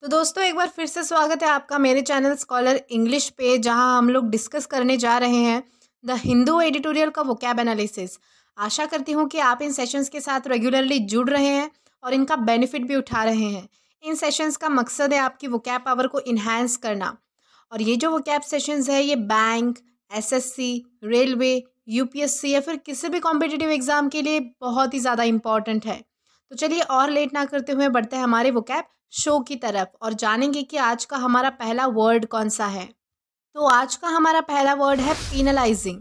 तो दोस्तों एक बार फिर से स्वागत है आपका मेरे चैनल स्कॉलर इंग्लिश पे, जहां हम लोग डिस्कस करने जा रहे हैं द हिंदू एडिटोरियल का वोकैब एनालिसिस। आशा करती हूं कि आप इन सेशंस के साथ रेगुलरली जुड़ रहे हैं और इनका बेनिफिट भी उठा रहे हैं। इन सेशंस का मकसद है आपकी वोकैब पावर को इन्हांस करना। और ये जो वोकैब सेशंस है ये बैंक, एसएससी, रेलवे, यूपीएससी या फिर किसी भी कॉम्पिटिटिव एग्जाम के लिए बहुत ही ज़्यादा इंपॉर्टेंट है। तो चलिए और लेट ना करते हुए बढ़ते हैं हमारे वोकैब शो की तरफ और जानेंगे कि आज का हमारा पहला वर्ड कौन सा है। तो आज का हमारा पहला वर्ड है पीनलाइजिंग।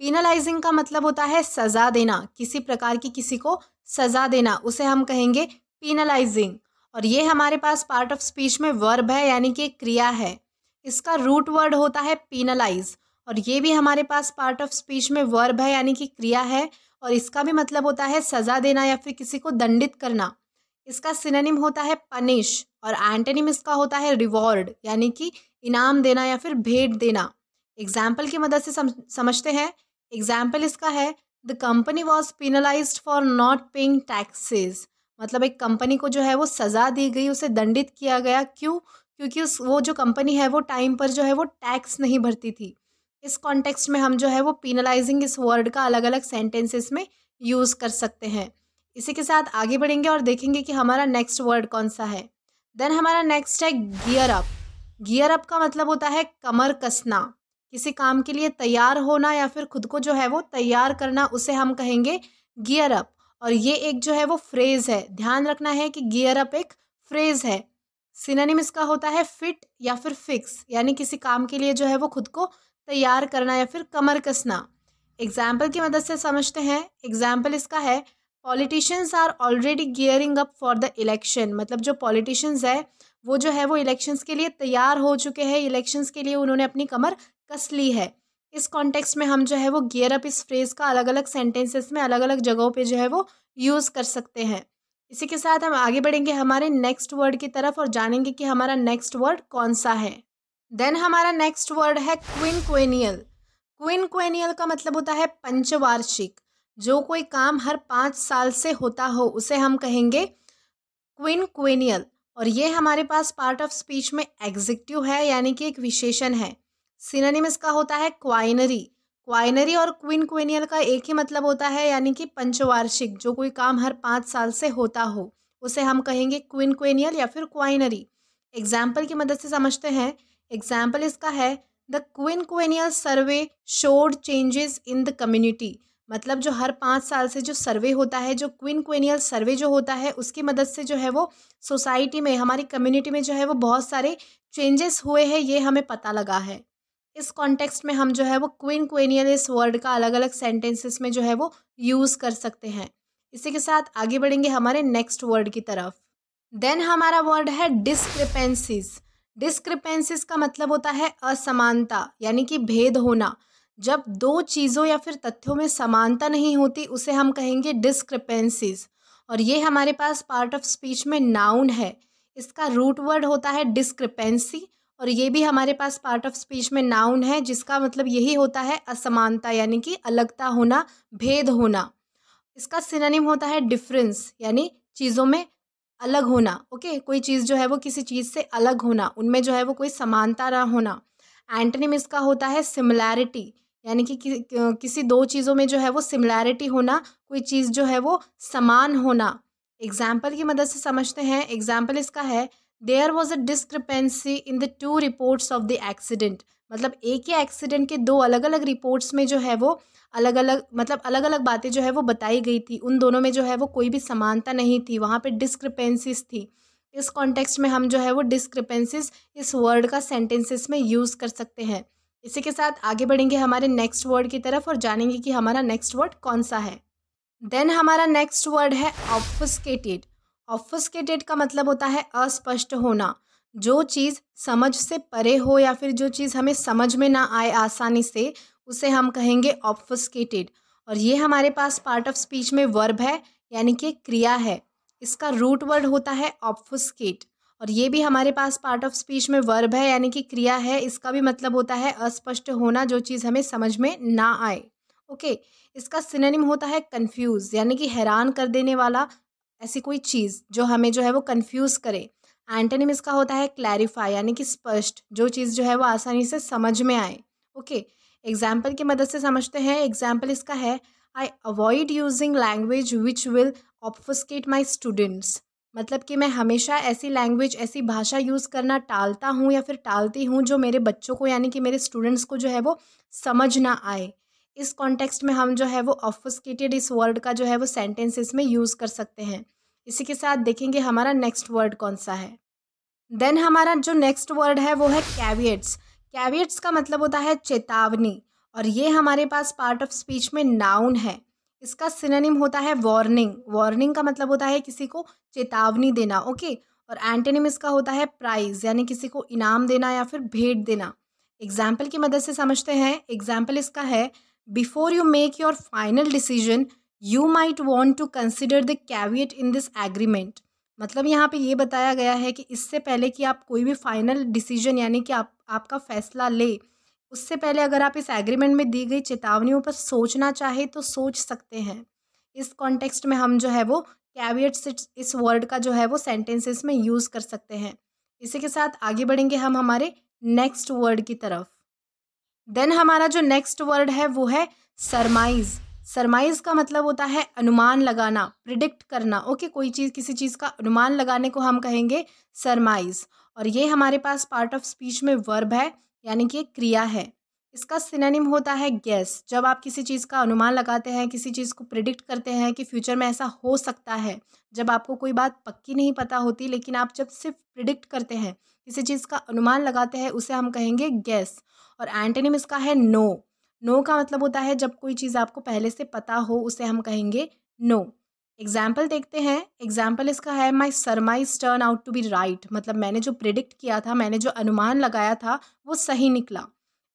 पीनलाइजिंग का मतलब होता है सज़ा देना, किसी प्रकार की किसी को सज़ा देना, उसे हम कहेंगे पीनलाइजिंग। और ये हमारे पास पार्ट ऑफ स्पीच में वर्ब है, यानी कि क्रिया है। इसका रूट वर्ड होता है पीनलाइज और ये भी हमारे पास पार्ट ऑफ स्पीच में वर्ब है, यानी कि क्रिया है। और इसका भी मतलब होता है सज़ा देना या फिर किसी को दंडित करना। इसका सिनोनिम होता है पनिश और एंटोनिम इसका होता है रिवॉर्ड, यानी कि इनाम देना या फिर भेंट देना। एग्जाम्पल की मदद से समझते हैं। एग्जाम्पल इसका है the company was penalised for not paying taxes. मतलब एक कंपनी को जो है वो सज़ा दी गई, उसे दंडित किया गया। क्यों? क्योंकि वो जो कंपनी है वो टाइम पर जो है वो टैक्स नहीं भरती थी। इस कॉन्टेक्स्ट में हम जो है वो पीनलाइजिंग इस वर्ड का अलग अलग सेंटेंसेस में यूज़ कर सकते हैं। इसी के साथ आगे बढ़ेंगे और देखेंगे कि हमारा नेक्स्ट वर्ड कौन सा है। देन हमारा नेक्स्ट है गियर अप। गियर अप का मतलब होता है कमर कसना, किसी काम के लिए तैयार होना या फिर खुद को जो है वो तैयार करना, उसे हम कहेंगे गियर अप। और ये एक जो है वो फ्रेज है, ध्यान रखना है कि गियर अप एक फ्रेज है। सिनोनिम इसका होता है फिट या फिर फिक्स, यानी किसी काम के लिए जो है वो खुद को तैयार करना या फिर कमर कसना। एग्जाम्पल की मदद से समझते हैं। एग्जाम्पल इसका है politicians are already gearing up for the election. मतलब जो पॉलिटिशियंस है वो जो है वो इलेक्शंस के लिए तैयार हो चुके हैं, इलेक्शंस के लिए उन्होंने अपनी कमर कस ली है। इस कॉन्टेक्स्ट में हम जो है वो गियर अप इस फ्रेज का अलग अलग सेंटेंसेस में अलग अलग जगहों पे जो है वो यूज़ कर सकते हैं। इसी के साथ हम आगे बढ़ेंगे हमारे नेक्स्ट वर्ड की तरफ और जानेंगे कि हमारा नेक्स्ट वर्ड कौन सा है। देन हमारा नेक्स्ट वर्ड है क्विनक्वेनियल। क्विनक्वेनियल का मतलब होता है पंचवार्षिक। जो कोई काम हर 5 साल से होता हो उसे हम कहेंगे क्विनक्वेनियल। और ये हमारे पास पार्ट ऑफ स्पीच में एग्जेक्टिव है, यानी कि एक विशेषण है। सिनोनिम इसका होता है क्वाइनरी। क्वाइनरी और क्विनक्वेनियल का एक ही मतलब होता है, यानी कि पंचवार्षिक। जो कोई काम हर 5 साल से होता हो उसे हम कहेंगे क्विनक्वेनियल या फिर क्वाइनरी। एग्जाम्पल की मदद से समझते हैं। एग्जाम्पल इसका है the quinquennial survey showed changes in the community. मतलब जो हर 5 साल से जो सर्वे होता है, जो क्विनक्वेनियल सर्वे जो होता है, उसकी मदद से जो है वो सोसाइटी में, हमारी कम्युनिटी में जो है वो बहुत सारे चेंजेस हुए हैं, ये हमें पता लगा है। इस कॉन्टेक्स्ट में हम जो है वो क्विनक्वेनियल इस वर्ड का अलग अलग सेंटेंसेस में जो है वो यूज़ कर सकते हैं। इसी के साथ आगे बढ़ेंगे हमारे नेक्स्ट वर्ड की तरफ। देन हमारा वर्ड है डिस्क्रिपेंसीज। डिस्क्रिपेंसीज का मतलब होता है असमानता, यानी कि भेद होना। जब दो चीज़ों या फिर तथ्यों में समानता नहीं होती उसे हम कहेंगे डिस्क्रिपेंसीज। और ये हमारे पास पार्ट ऑफ स्पीच में नाउन है। इसका रूट वर्ड होता है डिस्क्रिपेंसी और ये भी हमारे पास पार्ट ऑफ स्पीच में नाउन है, जिसका मतलब यही होता है असमानता, यानी कि अलगता होना, भेद होना। इसका सिनोनिम होता है डिफरेंस, यानी चीज़ों में अलग होना। ओके, कोई चीज़ जो है वो किसी चीज़ से अलग होना, उनमें जो है वो कोई समानता ना होना। एंटोनिम इसका होता है सिमिलैरिटी, यानी कि किसी दो चीज़ों में जो है वो सिमिलैरिटी होना, कोई चीज़ जो है वो समान होना। एग्जाम्पल की मदद से समझते हैं। एग्जाम्पल इसका है there was a discrepancy in the two reports of the accident. मतलब एक ही एक्सीडेंट के दो अलग अलग रिपोर्ट्स में जो है वो अलग अलग, मतलब अलग अलग बातें जो है वो बताई गई थी। उन दोनों में जो है वो कोई भी समानता नहीं थी, वहाँ पे डिस्क्रिपेंसीज थी। इस कॉन्टेक्स्ट में हम जो है वो डिस्क्रिपेंसीज इस वर्ड का सेंटेंसेस में यूज़ कर सकते हैं। इसी के साथ आगे बढ़ेंगे हमारे नेक्स्ट वर्ड की तरफ और जानेंगे कि हमारा नेक्स्ट वर्ड कौन सा है। देन हमारा नेक्स्ट वर्ड है ऑब्फस्केटेड। ऑब्फस्केटेड का मतलब होता है अस्पष्ट होना। जो चीज़ समझ से परे हो या फिर जो चीज़ हमें समझ में ना आए आसानी से, उसे हम कहेंगे ऑब्फस्केटेड। और ये हमारे पास पार्ट ऑफ स्पीच में वर्ब है, यानी कि क्रिया है। इसका रूट वर्ड होता है ऑब्फस्केट और ये भी हमारे पास पार्ट ऑफ स्पीच में वर्ब है, यानी कि क्रिया है। इसका भी मतलब होता है अस्पष्ट होना, जो चीज़ हमें समझ में ना आए। ओके, इसका सिनोनिम होता है कंफ्यूज, यानी कि हैरान कर देने वाला, ऐसी कोई चीज़ जो हमें जो है वो कंफ्यूज करे। एंटोनिम इसका होता है क्लैरिफाई, यानी कि स्पष्ट, जो चीज़ जो है वो आसानी से समझ में आए। ओके, एग्जाम्पल की मदद से समझते हैं। एग्जाम्पल इसका है I avoid using language which will obfuscate my students. मतलब कि मैं हमेशा ऐसी लैंग्वेज, ऐसी भाषा यूज़ करना टालता हूँ या फिर टालती हूँ जो मेरे बच्चों को, यानी कि मेरे स्टूडेंट्स को जो है वो समझ ना आए। इस कॉन्टेक्स्ट में हम जो है वो ऑब्फस्केटेड इस वर्ड का जो है वो सेंटेंसेस में यूज़ कर सकते हैं। इसी के साथ देखेंगे हमारा नेक्स्ट वर्ड कौन सा है। देन हमारा जो नेक्स्ट वर्ड है वो है कैविएट्स। कैविएट्स का मतलब होता है चेतावनी, और ये हमारे पास पार्ट ऑफ स्पीच में नाउन है। इसका सिनोनिम होता है वार्निंग। वार्निंग का मतलब होता है किसी को चेतावनी देना। ओके, और एंटोनिम इसका होता है प्राइज, यानी किसी को इनाम देना या फिर भेंट देना। एग्जाम्पल की मदद से समझते हैं। एग्जाम्पल इसका है before you make your final decision you might want to consider the caveat in this agreement. मतलब यहाँ पे ये बताया गया है कि इससे पहले कि आप कोई भी फाइनल डिसीजन, यानी कि आपका फैसला ले, उससे पहले अगर आप इस एग्रीमेंट में दी गई चेतावनियों पर सोचना चाहे तो सोच सकते हैं। इस कॉन्टेक्स्ट में हम जो है वो कैविएट्स इस वर्ड का जो है वो सेंटेंसेस में यूज़ कर सकते हैं। इसी के साथ आगे बढ़ेंगे हम हमारे नेक्स्ट वर्ड की तरफ। देन हमारा जो नेक्स्ट वर्ड है वो है सरमाइज। सरमाइज का मतलब होता है अनुमान लगाना, प्रिडिक्ट करना। ओके, कोई चीज़, किसी चीज़ का अनुमान लगाने को हम कहेंगे सरमाइज। और ये हमारे पास पार्ट ऑफ स्पीच में वर्ब है, यानी कि एक क्रिया है। इसका सिनोनिम होता है गेस। जब आप किसी चीज़ का अनुमान लगाते हैं, किसी चीज़ को प्रिडिक्ट करते हैं कि फ्यूचर में ऐसा हो सकता है, जब आपको कोई बात पक्की नहीं पता होती, लेकिन आप जब सिर्फ प्रिडिक्ट करते हैं, किसी चीज़ का अनुमान लगाते हैं, उसे हम कहेंगे गेस। और एंटोनिम इसका है नो। नो का मतलब होता है जब कोई चीज़ आपको पहले से पता हो, उसे हम कहेंगे नो। एग्जाम्पल देखते हैं। एग्जाम्पल इसका है my surmise turn out to be right. मतलब मैंने जो प्रिडिक्ट किया था, मैंने जो अनुमान लगाया था, वो सही निकला।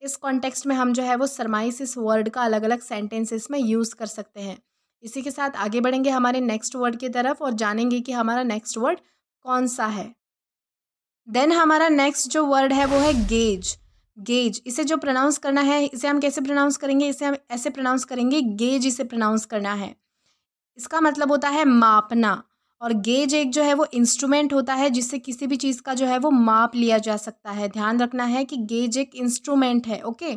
इस कॉन्टेक्स्ट में हम जो है वो सरमाइज इस वर्ड का अलग अलग सेंटेंसेस में यूज़ कर सकते हैं। इसी के साथ आगे बढ़ेंगे हमारे नेक्स्ट वर्ड की तरफ और जानेंगे कि हमारा नेक्स्ट वर्ड कौन सा है। देन हमारा नेक्स्ट जो वर्ड है वो है गेज। गेज, इसे जो प्रोनाउंस करना है, इसे हम कैसे प्रोनाउंस करेंगे? इसे हम ऐसे प्रोनाउंस करेंगे, गेज इसे प्रोनाउंस करना है। इसका मतलब होता है मापना। और गेज एक जो है वो इंस्ट्रूमेंट होता है जिससे किसी भी चीज़ का जो है वो माप लिया जा सकता है। ध्यान रखना है कि गेज एक इंस्ट्रूमेंट है। ओके,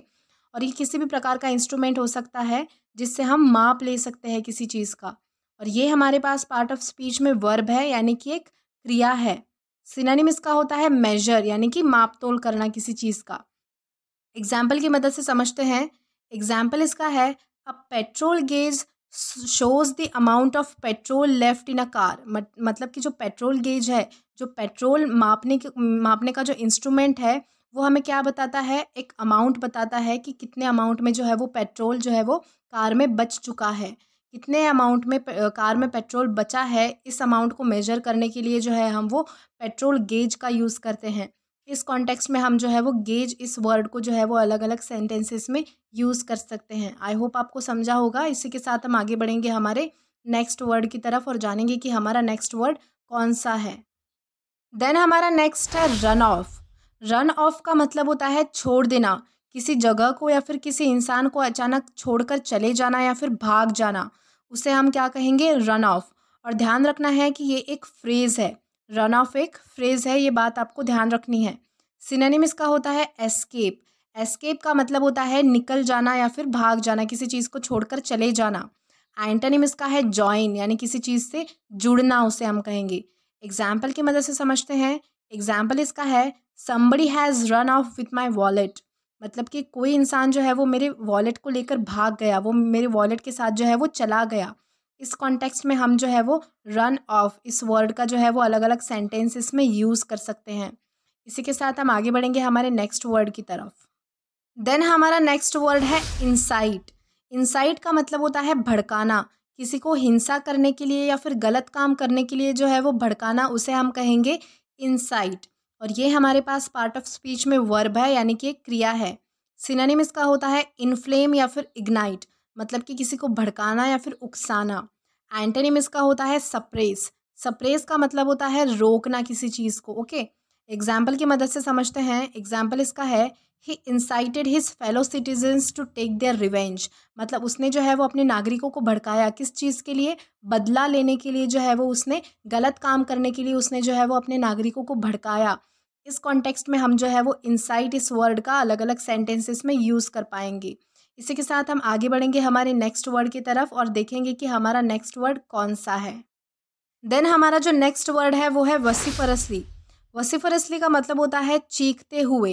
और ये किसी भी प्रकार का इंस्ट्रूमेंट हो सकता है जिससे हम माप ले सकते हैं किसी चीज़ का। और ये हमारे पास पार्ट ऑफ स्पीच में वर्ब है, यानी कि एक क्रिया है। सिनोनिम इसका होता है मेजर, यानी कि माप तोल करना किसी चीज़ का। एग्जाम्पल की मदद से समझते हैं। एग्जाम्पल इसका है a petrol gauge shows the amount of petrol left in a car. मतलब कि जो पेट्रोल गेज है, जो पेट्रोल मापने का जो इंस्ट्रूमेंट है, वो हमें क्या बताता है? एक अमाउंट बताता है कि कितने अमाउंट में जो है वो पेट्रोल जो है वो कार में बच चुका है, कितने अमाउंट में कार में पेट्रोल बचा है। इस अमाउंट को मेजर करने के लिए जो है हम वो पेट्रोल गेज का यूज़ करते हैं। इस कॉन्टेक्स्ट में हम जो है वो गेज इस वर्ड को जो है वो अलग अलग सेंटेंसेस में यूज़ कर सकते हैं। आई होप आपको समझा होगा। इसी के साथ हम आगे बढ़ेंगे हमारे नेक्स्ट वर्ड की तरफ और जानेंगे कि हमारा नेक्स्ट वर्ड कौन सा है। देन हमारा नेक्स्ट है रन ऑफ। रन ऑफ का मतलब होता है छोड़ देना, किसी जगह को या फिर किसी इंसान को अचानक छोड़कर चले जाना या फिर भाग जाना, उसे हम क्या कहेंगे? Run of. और ध्यान रखना है कि ये एक फ्रेज़ है। रन ऑफ एक फ्रेज़ है, ये बात आपको ध्यान रखनी है। सिनोनिम इसका होता है एस्केप। एस्केप का मतलब होता है निकल जाना या फिर भाग जाना, किसी चीज़ को छोड़कर चले जाना। एंटोनिम इसका है जॉइन, यानी किसी चीज़ से जुड़ना, उसे हम कहेंगे। एग्जाम्पल की मदद से समझते हैं। एग्जाम्पल इसका है somebody has run of with my wallet. मतलब कि कोई इंसान जो है वो मेरे वॉलेट को लेकर भाग गया, वो मेरे वॉलेट के साथ जो है वो चला गया। इस कॉन्टेक्स्ट में हम जो है वो रन ऑफ इस वर्ड का जो है वो अलग अलग सेंटेंसेस में यूज़ कर सकते हैं। इसी के साथ हम आगे बढ़ेंगे हमारे नेक्स्ट वर्ड की तरफ। देन हमारा नेक्स्ट वर्ड है इंसाइट। इंसाइट का मतलब होता है भड़काना, किसी को हिंसा करने के लिए या फिर गलत काम करने के लिए जो है वो भड़काना, उसे हम कहेंगे इंसाइट। और ये हमारे पास पार्ट ऑफ स्पीच में वर्ब है, यानी कि एक क्रिया है। सिनोनिम इसका होता है इन्फ्लेम या फिर इग्नाइट, मतलब कि किसी को भड़काना या फिर उकसाना। एंटोनिम इसका होता है सप्रेस। सप्रेस का मतलब होता है रोकना किसी चीज़ को। ओके, एग्जाम्पल की मदद से समझते हैं। एग्जाम्पल इसका है he incited his fellow citizens to take their revenge, मतलब उसने जो है वो अपने नागरिकों को भड़काया, किस चीज़ के लिए? बदला लेने के लिए जो है वो उसने गलत काम करने के लिए उसने जो है वो अपने नागरिकों को भड़काया। इस कॉन्टेक्स्ट में हम जो है वो इंसाइट इस वर्ड का अलग अलग सेंटेंसेस में यूज़ कर पाएंगे। इसी के साथ हम आगे बढ़ेंगे हमारे नेक्स्ट वर्ड की तरफ और देखेंगे कि हमारा नेक्स्ट वर्ड कौन सा है। देन हमारा जो नेक्स्ट वर्ड है वो है वसिफरसली। वसिफरसली का मतलब होता है चीखते हुए,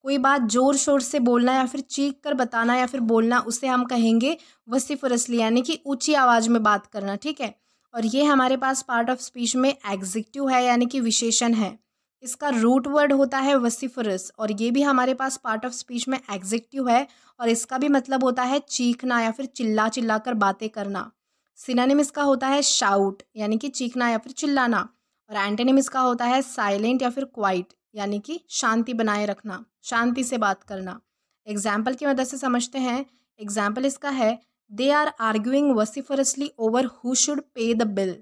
कोई बात जोर शोर से बोलना या फिर चीख कर बताना या फिर बोलना, उसे हम कहेंगे वसिफरसली, यानी कि ऊंची आवाज़ में बात करना, ठीक है। और ये हमारे पास पार्ट ऑफ स्पीच में एग्जेक्टिव है, यानी कि विशेषण है। इसका रूट वर्ड होता है वसिफरस और ये भी हमारे पास पार्ट ऑफ स्पीच में एग्जेक्टिव है और इसका भी मतलब होता है चीखना या फिर चिल्ला चिल्ला कर बातें करना। सिनोनिम इसका होता है शाउट, यानी कि चीखना या फिर चिल्लाना, और एंटोनिम इसका होता है साइलेंट या फिर क्वाइट, यानी कि शांति बनाए रखना, शांति से बात करना। एग्जाम्पल की मदद से समझते हैं। एग्जाम्पल इसका है they are arguing vociferously over who should pay the bill,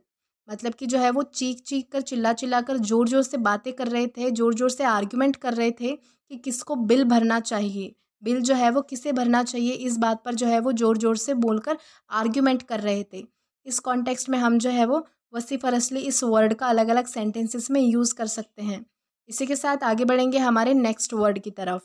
मतलब कि जो है वो चीख चीख कर चिल्ला चिल्ला कर जोर जोर से बातें कर रहे थे, जोर जोर से आर्ग्यूमेंट कर रहे थे कि किसको बिल भरना चाहिए, बिल जो है वो किसे भरना चाहिए, इस बात पर जो है वो जोर जोर से बोलकर आर्ग्यूमेंट कर रहे थे। इस कॉन्टेक्स्ट में हम जो है वो वसिफरसली इस वर्ड का अलग अलग सेंटेंसेस में यूज़ कर सकते हैं। इसी के साथ आगे बढ़ेंगे हमारे नेक्स्ट वर्ड की तरफ।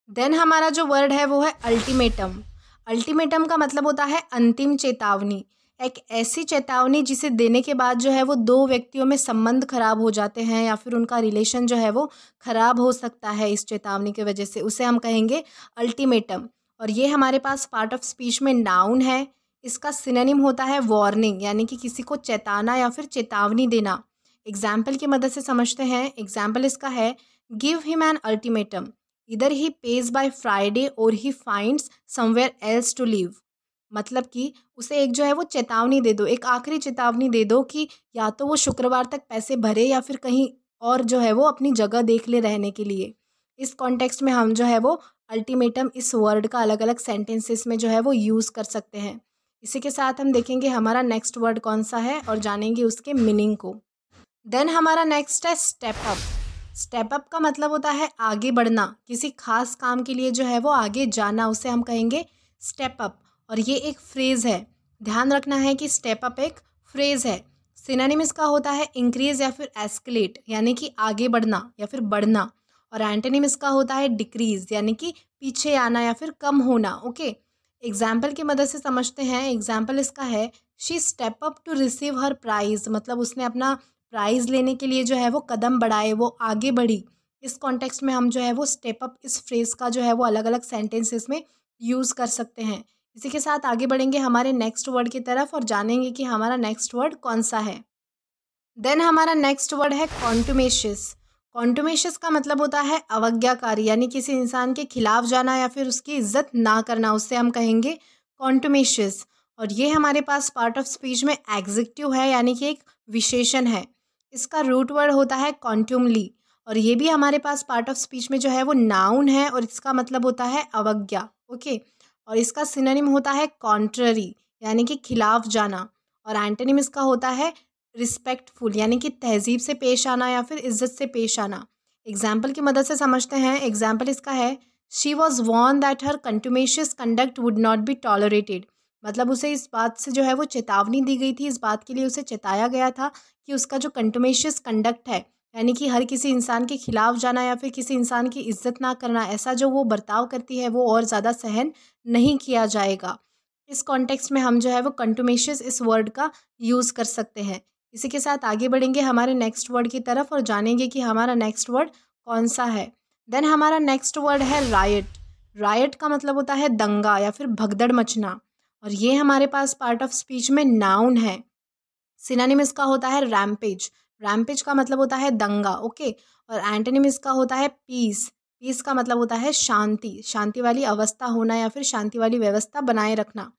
देन हमारा जो वर्ड है वो है अल्टीमेटम। अल्टीमेटम का मतलब होता है अंतिम चेतावनी, एक ऐसी चेतावनी जिसे देने के बाद जो है वो दो व्यक्तियों में संबंध खराब हो जाते हैं या फिर उनका रिलेशन जो है वो खराब हो सकता है इस चेतावनी की वजह से, उसे हम कहेंगे अल्टीमेटम। और ये हमारे पास पार्ट ऑफ स्पीच में नाउन है। इसका सिनोनिम होता है वार्निंग, यानी कि किसी को चेताना या फिर चेतावनी देना। एग्जाम्पल की मदद से समझते हैं। एग्जाम्पल इसका है गिव हिम एन अल्टीमेटम, इधर ही पेज बाय फ्राइडे और he finds somewhere else to live, मतलब कि उसे एक जो है वो चेतावनी दे दो, एक आखिरी चेतावनी दे दो कि या तो वो शुक्रवार तक पैसे भरे या फिर कहीं और जो है वो अपनी जगह देख ले रहने के लिए। इस कॉन्टेक्स्ट में हम जो है वो अल्टीमेटम इस वर्ड का अलग अलग सेंटेंसेस में जो है वो यूज़ कर सकते हैं। इसी के साथ हम देखेंगे हमारा नेक्स्ट वर्ड कौन सा है और जानेंगे उसके मीनिंग को। देन हमारा नेक्स्ट है स्टेप अप। स्टेप अप का मतलब होता है आगे बढ़ना, किसी खास काम के लिए जो है वो आगे जाना, उसे हम कहेंगे स्टेप अप। और ये एक फ्रेज़ है, ध्यान रखना है कि स्टेप अप एक फ्रेज़ है। सिनोनिम इसका होता है इंक्रीज या फिर एस्केलेट, यानी कि आगे बढ़ना या फिर बढ़ना। और एंटोनिम इसका होता है डिक्रीज, यानी कि पीछे आना या फिर कम होना। ओके, एग्जाम्पल की मदद से समझते हैं। एग्जाम्पल इसका है she step up to receive her prize, मतलब उसने अपना प्राइज़ लेने के लिए जो है वो कदम बढ़ाए, वो आगे बढ़ी। इस कॉन्टेक्स्ट में हम जो है वो स्टेप अप इस फ्रेज़ का जो है वो अलग अलग सेंटेंसेस में यूज़ कर सकते हैं। इसी के साथ आगे बढ़ेंगे हमारे नेक्स्ट वर्ड की तरफ और जानेंगे कि हमारा नेक्स्ट वर्ड कौन सा है। देन हमारा नेक्स्ट वर्ड है कॉन्टुमेशियस। कॉन्टुमेशियस का मतलब होता है अवज्ञाकारी, यानी किसी इंसान के खिलाफ जाना या फिर उसकी इज्जत ना करना, उससे हम कहेंगे कॉन्टुमेशियस। और ये हमारे पास पार्ट ऑफ स्पीच में एग्जेक्टिव है, यानी कि एक विशेषण है। इसका रूट वर्ड होता है कॉन्ट्यूमली और ये भी हमारे पास पार्ट ऑफ स्पीच में जो है वो नाउन है और इसका मतलब होता है अवज्ञा। ओके, और इसका सिनोनिम होता है कॉन्ट्ररी, यानी कि खिलाफ जाना। और एंटोनिम इसका होता है रिस्पेक्टफुल, यानी कि तहजीब से पेश आना या फिर इज्जत से पेश आना। एग्जाम्पल की मदद से समझते हैं। एग्जाम्पल इसका है she was warned that her contumacious conduct would not be tolerated, मतलब उसे इस बात से जो है वो चेतावनी दी गई थी, इस बात के लिए उसे चेताया गया था कि उसका जो कंट्यूमेशियस कंडक्ट है, यानी कि हर किसी इंसान के खिलाफ जाना या फिर किसी इंसान की इज्जत ना करना, ऐसा जो वो बर्ताव करती है वो और ज़्यादा सहन नहीं किया जाएगा। इस कॉन्टेक्स्ट में हम जो है वो कंट्यूमेशियस इस वर्ड का यूज़ कर सकते हैं। इसी के साथ आगे बढ़ेंगे हमारे नेक्स्ट वर्ड की तरफ और जानेंगे कि हमारा नेक्स्ट वर्ड कौन सा है। देन हमारा नेक्स्ट वर्ड है रायट। रायट का मतलब होता है दंगा या फिर भगदड़ मचना और ये हमारे पास पार्ट ऑफ स्पीच में नाउन है। सिनोनिम इसका होता है रैम्पेज। रैम्पेज का मतलब होता है दंगा। ओके, और एंटोनिम इसका होता है पीस। पीस का मतलब होता है शांति, शांति वाली अवस्था होना या फिर शांति वाली व्यवस्था बनाए रखना।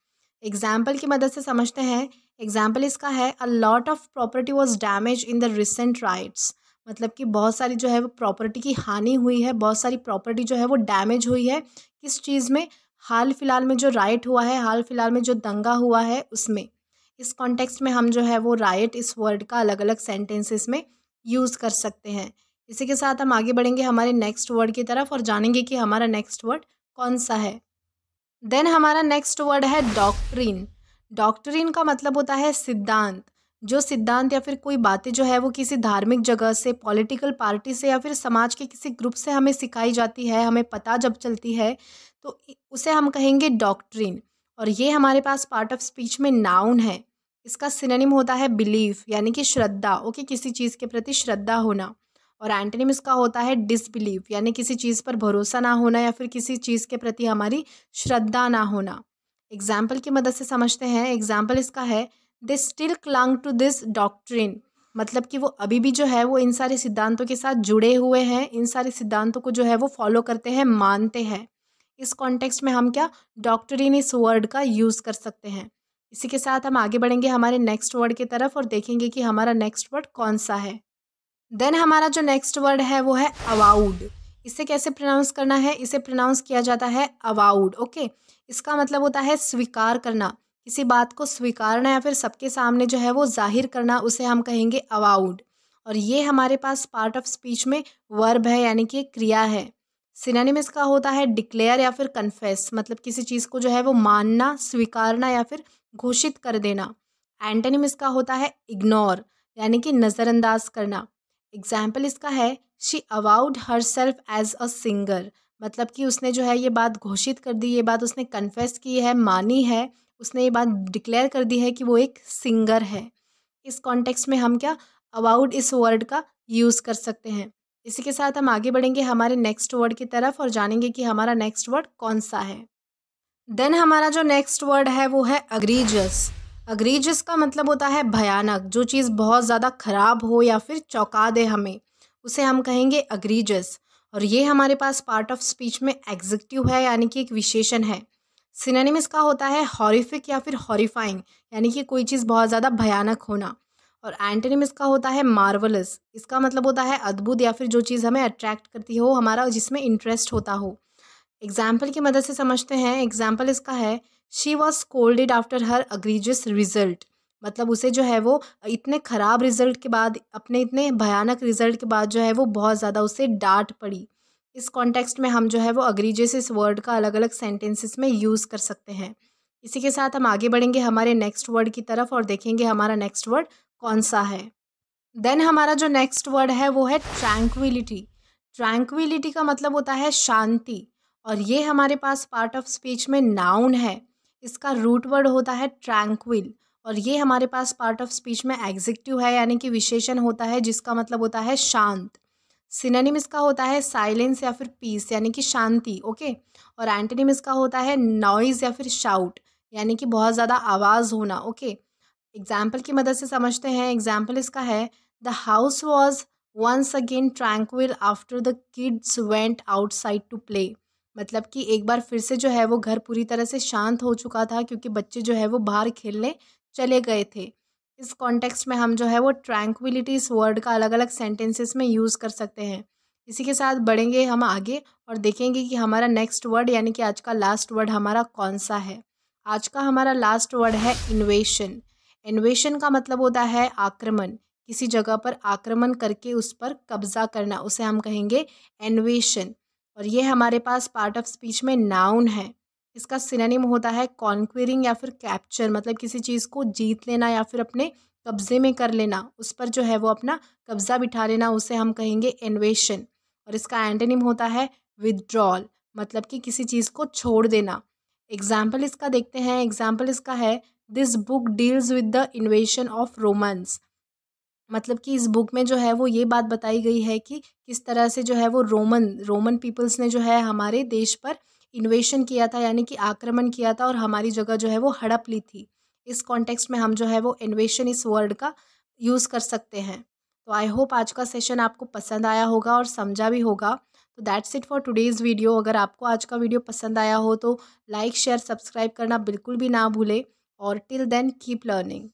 एग्जाम्पल की मदद से समझते हैं। एग्जाम्पल इसका है a lot of property was damage in the recent rights, मतलब कि बहुत सारी जो है वो प्रॉपर्टी की हानि हुई है, बहुत सारी प्रॉपर्टी जो है वो डैमेज हुई है। किस चीज़ में? हाल फिलहाल में जो राइट हुआ है, हाल फिलहाल में जो दंगा हुआ है उसमें। इस कॉन्टेक्स्ट में हम जो है वो राइट इस वर्ड का अलग अलग सेंटेंसेस में यूज़ कर सकते हैं। इसी के साथ हम आगे बढ़ेंगे हमारे नेक्स्ट वर्ड की तरफ और जानेंगे कि हमारा नेक्स्ट वर्ड कौन सा है। देन हमारा नेक्स्ट वर्ड है डॉक्ट्रिन। डॉक्ट्रिन का मतलब होता है सिद्धांत। जो सिद्धांत या फिर कोई बातें जो है वो किसी धार्मिक जगह से, पॉलिटिकल पार्टी से या फिर समाज के किसी ग्रुप से हमें सिखाई जाती है, हमें पता जब चलती है तो उसे हम कहेंगे डॉक्ट्रिन। और ये हमारे पास पार्ट ऑफ स्पीच में नाउन है। इसका सिनोनिम होता है बिलीफ यानी कि श्रद्धा। ओके, किसी चीज़ के प्रति श्रद्धा होना। और एंटोनिम इसका होता है डिसबिलीफ यानी किसी चीज़ पर भरोसा ना होना या फिर किसी चीज़ के प्रति हमारी श्रद्धा ना होना। एग्जाम्पल की मदद से समझते हैं। एग्जाम्पल इसका है they still clung to this doctrine. मतलब कि वो अभी भी जो है वो इन सारे सिद्धांतों के साथ जुड़े हुए हैं, इन सारे सिद्धांतों को जो है वो फॉलो करते हैं, मानते हैं। इस कॉन्टेक्स्ट में हम क्या डॉक्ट्रिन इस वर्ड का यूज़ कर सकते हैं। इसी के साथ हम आगे बढ़ेंगे हमारे नेक्स्ट वर्ड की तरफ और देखेंगे कि हमारा नेक्स्ट वर्ड कौन सा है। देन हमारा जो नेक्स्ट वर्ड है वो है अवाउड। इसे कैसे प्रोनाउंस करना है? इसे प्रोनाउंस किया जाता है अवाउड। ओके, इसका मतलब होता है स्वीकार करना। किसी बात को स्वीकारना या फिर सबके सामने जो है वो जाहिर करना, उसे हम कहेंगे अवाउड। और ये हमारे पास पार्ट ऑफ स्पीच में वर्ब है यानी कि एक क्रिया है। सिनोनिम इसका होता है डिक्लेयर या फिर कन्फेस। मतलब किसी चीज़ को जो है वो मानना, स्वीकारना या फिर घोषित कर देना। एंटोनिम इसका होता है इग्नोर यानी कि नज़रअंदाज करना। एग्जाम्पल इसका है she avowed herself as a singer. मतलब कि उसने जो है ये बात घोषित कर दी, ये बात उसने कन्फेस की है, मानी है, उसने ये बात डिक्लेयर कर दी है कि वो एक सिंगर है। इस कॉन्टेक्स्ट में हम क्या अवाउड इस वर्ड का यूज़ कर सकते हैं। इसी के साथ हम आगे बढ़ेंगे हमारे नेक्स्ट वर्ड की तरफ और जानेंगे कि हमारा नेक्स्ट वर्ड कौन सा है। देन हमारा जो नेक्स्ट वर्ड है वो है अग्रीजस। अग्रीजस का मतलब होता है भयानक। जो चीज़ बहुत ज़्यादा ख़राब हो या फिर चौंका दे हमें, उसे हम कहेंगे अग्रीजस। और ये हमारे पास पार्ट ऑफ स्पीच में एग्जेक्टिव है यानी कि एक विशेषण है। सिनोनिम इसका होता है हॉरिफिक या फिर हॉरिफाइंग यानी कि कोई चीज़ बहुत ज़्यादा भयानक होना। और एंटोनिम इसका होता है मार्वलस। इसका मतलब होता है अद्भुत या फिर जो चीज़ हमें अट्रैक्ट करती हो, हमारा जिसमें इंटरेस्ट होता हो। एग्जाम्पल की मदद से समझते हैं। एग्जाम्पल इसका है she was scolded after her egregious result. मतलब उसे जो है वो इतने ख़राब रिजल्ट के बाद, अपने इतने भयानक रिजल्ट के बाद जो है वो बहुत ज़्यादा उसे डांट पड़ी। इस कॉन्टेक्स्ट में हम जो है वो अग्रीजियस इस वर्ड का अलग अलग सेंटेंसेस में यूज़ कर सकते हैं। इसी के साथ हम आगे बढ़ेंगे हमारे नेक्स्ट वर्ड की तरफ और देखेंगे हमारा नेक्स्ट वर्ड कौन सा है। देन हमारा जो नेक्स्ट वर्ड है वो है ट्रैंक्विलिटी। ट्रैंक्विलिटी का मतलब होता है शांति। और ये हमारे पास पार्ट ऑफ स्पीच में नाउन है। इसका रूट वर्ड होता है ट्रैंक्विल। और ये हमारे पास पार्ट ऑफ स्पीच में एग्जेक्टिव है यानी कि विशेषण होता है जिसका मतलब होता है शांत। सिनोनिम इसका होता है साइलेंस या फिर पीस यानी कि शांति। ओके, और एंटोनिम इसका होता है नॉइज या फिर शाउट यानी कि बहुत ज़्यादा आवाज़ होना। ओके, एग्जाम्पल की मदद से समझते हैं। एग्जाम्पल इसका है the house was once again tranquil after the kids went outside to play. मतलब कि एक बार फिर से जो है वो घर पूरी तरह से शांत हो चुका था क्योंकि बच्चे जो है वो बाहर खेलने चले गए थे। इस कॉन्टेक्स्ट में हम जो है वो ट्रैंक्विलिटी इस वर्ड का अलग अलग सेंटेंसेस में यूज़ कर सकते हैं। इसी के साथ बढ़ेंगे हम आगे और देखेंगे कि हमारा नेक्स्ट वर्ड यानी कि आज का लास्ट वर्ड हमारा कौन सा है। आज का हमारा लास्ट वर्ड है इन्वेशन। इन्वेशन का मतलब होता है आक्रमण। किसी जगह पर आक्रमण करके उस पर कब्जा करना, उसे हम कहेंगे इन्वेशन। और ये हमारे पास पार्ट ऑफ स्पीच में नाउन है। इसका सिनोनिम होता है कॉन्क्वेरिंग या फिर कैप्चर। मतलब किसी चीज़ को जीत लेना या फिर अपने कब्जे में कर लेना, उस पर जो है वो अपना कब्जा बिठा लेना, उसे हम कहेंगे इन्वेशन। और इसका एंटोनिम होता है विदड्रॉल। मतलब कि किसी चीज़ को छोड़ देना। एग्जाम्पल इसका देखते हैं। एग्जाम्पल इसका है this book deals with the इन्वेशन of Romans. मतलब कि इस बुक में जो है वो ये बात बताई गई है कि किस तरह से जो है वो रोमन पीपल्स ने जो है हमारे देश पर इन्वेशन किया था यानी कि आक्रमण किया था और हमारी जगह जो है वो हड़प ली थी। इस कॉन्टेक्स्ट में हम जो है वो इन्वेशन इस वर्ड का यूज़ कर सकते हैं। तो आई होप आज का सेशन आपको पसंद आया होगा और समझा भी होगा। तो that's it for today's video. अगर आपको आज का वीडियो पसंद आया हो तो लाइक शेयर सब्सक्राइब करना बिल्कुल भी ना भूलें। और टिल देन कीप लर्निंग।